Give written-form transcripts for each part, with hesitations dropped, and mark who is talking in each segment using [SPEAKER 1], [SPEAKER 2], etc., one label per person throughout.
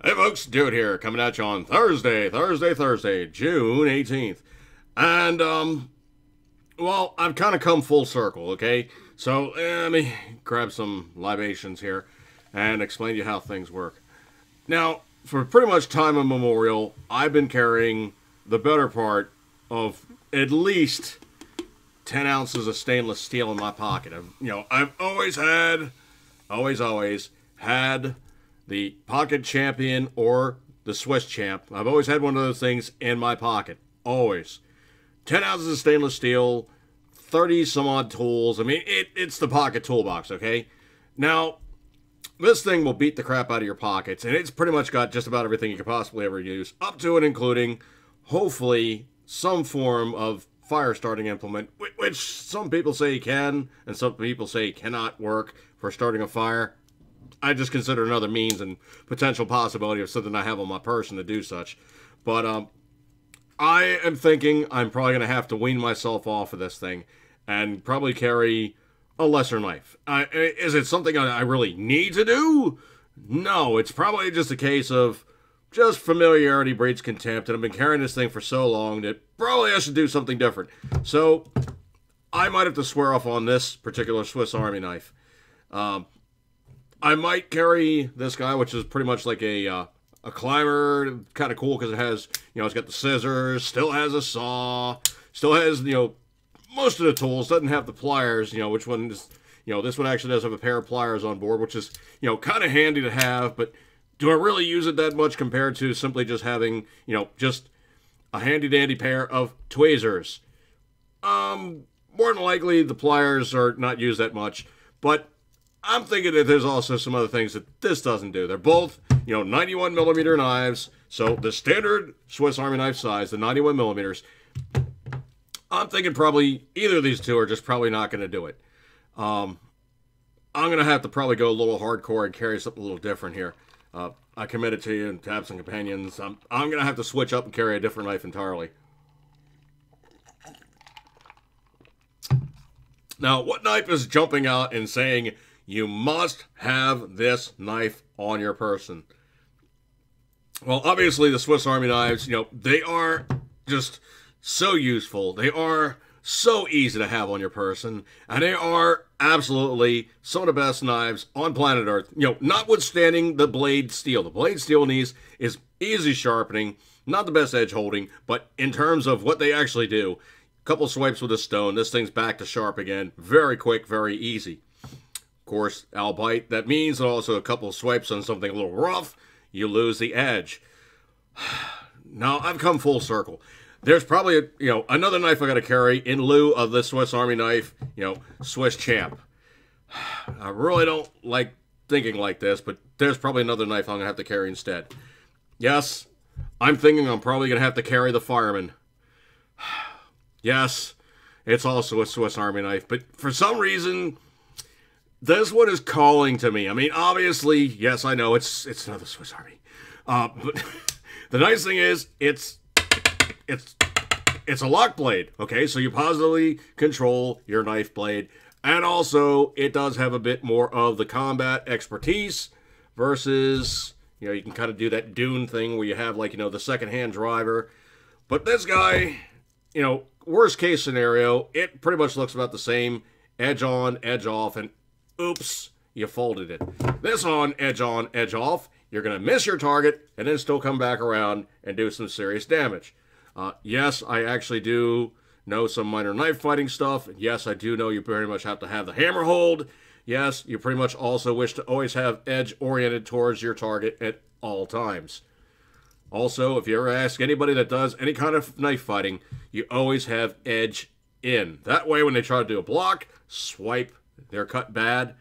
[SPEAKER 1] Hey folks, Dude here, coming at you on Thursday, June 18th. And, well, I've kind of come full circle, okay? So, let me grab some libations here and explain to you how things work. Now, for pretty much time immemorial, I've been carrying the better part of at least 10 ounces of stainless steel in my pocket. I've always had the Pocket Champion or the Swiss Champ. I've always had one of those things in my pocket. Always. 10 ounces of stainless steel, 30 some odd tools. I mean, it's the pocket toolbox, okay? Now, this thing will beat the crap out of your pockets, and it's pretty much got just about everything you could possibly ever use, up to and including, hopefully, some form of fire starting implement, which some people say can, and some people say cannot work for starting a fire. I just consider another means and potential possibility of something I have on my person to do such. But I am thinking I'm probably going to have to wean myself off of this thing and probably carry a lesser knife. Is it something I really need to do? No, it's probably just a case of just familiarity breeds contempt, and I've been carrying this thing for so long that probably I should do something different. So I might have to swear off on this particular Swiss Army knife. I might carry this guy, which is pretty much like a climber, kind of cool because it has, it's got the scissors, still has a saw, still has, most of the tools, doesn't have the pliers, which one is, this one actually does have a pair of pliers on board, which is, kind of handy to have, but do I really use it that much compared to simply just having, just a handy-dandy pair of tweezers? More than likely, the pliers are not used that much, but I'm thinking that there's also some other things that this doesn't do. They're both, 91 millimeter knives. So the standard Swiss Army knife size, the 91 millimeters. I'm thinking probably either of these two are just probably not going to do it. I'm going to have to probably go a little hardcore and carry something a little different here. I committed to you and to have some companions. I'm going to have to switch up and carry a different knife entirely. Now, what knife is jumping out and saying, you must have this knife on your person? Well, obviously the Swiss Army knives, they are just so useful. They are so easy to have on your person. And they are absolutely some of the best knives on planet Earth. Notwithstanding the blade steel. The blade steel in these is easy sharpening, not the best edge holding, but in terms of what they actually do, a couple swipes with a stone, this thing's back to sharp again. Very quick, very easy. Course, albeit that means that also a couple of swipes on something a little rough, you lose the edge. Now, I've come full circle. There's probably another knife I got to carry in lieu of the Swiss Army knife, Swiss Champ. I really don't like thinking like this, but there's probably another knife I'm going to have to carry instead. Yes, I'm thinking I'm probably going to have to carry the Fireman. Yes, it's also a Swiss Army knife, but for some reason, this one is calling to me. I mean, obviously, yes, I know it's another Swiss Army, but the nice thing is it's a lock blade. Okay, so you positively control your knife blade, and also it does have a bit more of the combat expertise versus you can kind of do that Dune thing where you have the second-hand driver. But this guy, worst case scenario, it pretty much looks about the same, edge on, edge off, and oops, you folded it. This on, edge off, you're going to miss your target and then still come back around and do some serious damage. Yes, I actually do know some minor knife fighting stuff. Yes, I do know you pretty much have to have the hammer hold. Yes, you pretty much also wish to always have edge oriented towards your target at all times. Also, if you ever ask anybody that does any kind of knife fighting, you always have edge in. That way, when they try to do a block, swipe, they're cut bad.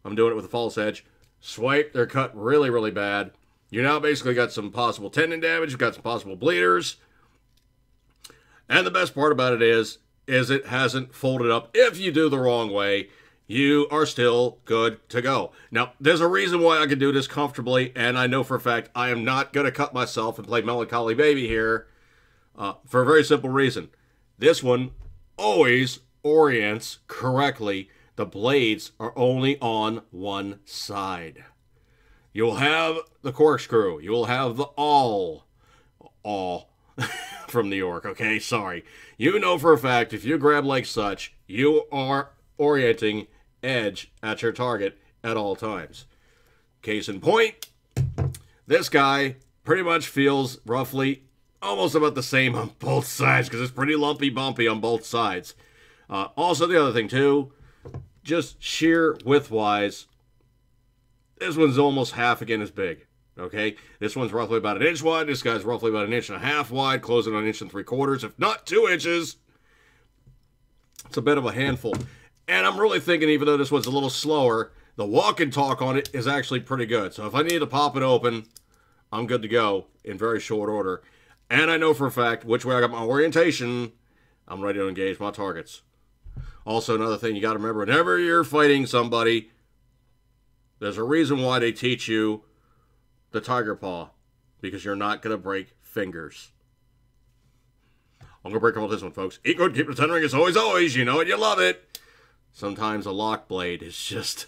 [SPEAKER 1] I'm doing it with a false edge. Swipe, they're cut really, really bad. You now basically got some possible tendon damage. You've got some possible bleeders. And the best part about it is it hasn't folded up. If you do the wrong way, you are still good to go. Now, there's a reason why I can do this comfortably, and I know for a fact I am not going to cut myself and play Melancholy Baby here for a very simple reason. This one always orients correctly. The blades are only on one side. You will have the corkscrew. You will have the awl. From New York, okay? Sorry. You know for a fact, if you grab like such, you are orienting edge at your target at all times. Case in point, this guy pretty much feels roughly almost about the same on both sides because it's pretty lumpy bumpy on both sides. Also, the other thing too, just sheer width-wise, this one's almost half again as big. Okay, this one's roughly about an inch wide. This guy's roughly about an inch and a half wide, closing on an inch and 3/4, if not 2 inches. It's a bit of a handful. And I'm really thinking, even though this one's a little slower, the walk and talk on it is actually pretty good. So if I need to pop it open, I'm good to go in very short order. And I know for a fact which way I got my orientation. I'm ready to engage my targets. Also, another thing you got to remember, whenever you're fighting somebody, there's a reason why they teach you the tiger paw, because you're not going to break fingers. I'm going to break them with this one, folks. Eat good, keep the 10 ring as always. You know it, you love it. Sometimes a lock blade is just,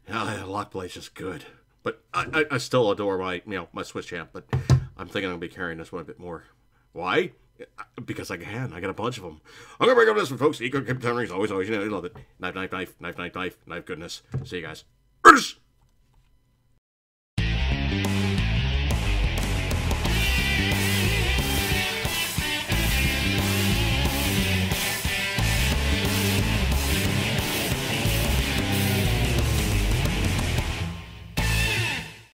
[SPEAKER 1] a lock blade's just good. But I still adore my, my SWISSCHAMP, but I'm thinking I'm going to be carrying this one a bit more. Why? Because I can. I got a bunch of them. I'm going to break up this one, folks. Eat good, keep the 10 ring as always. You know you love it. Knife, knife, knife, knife, knife, knife, knife, goodness. See you guys.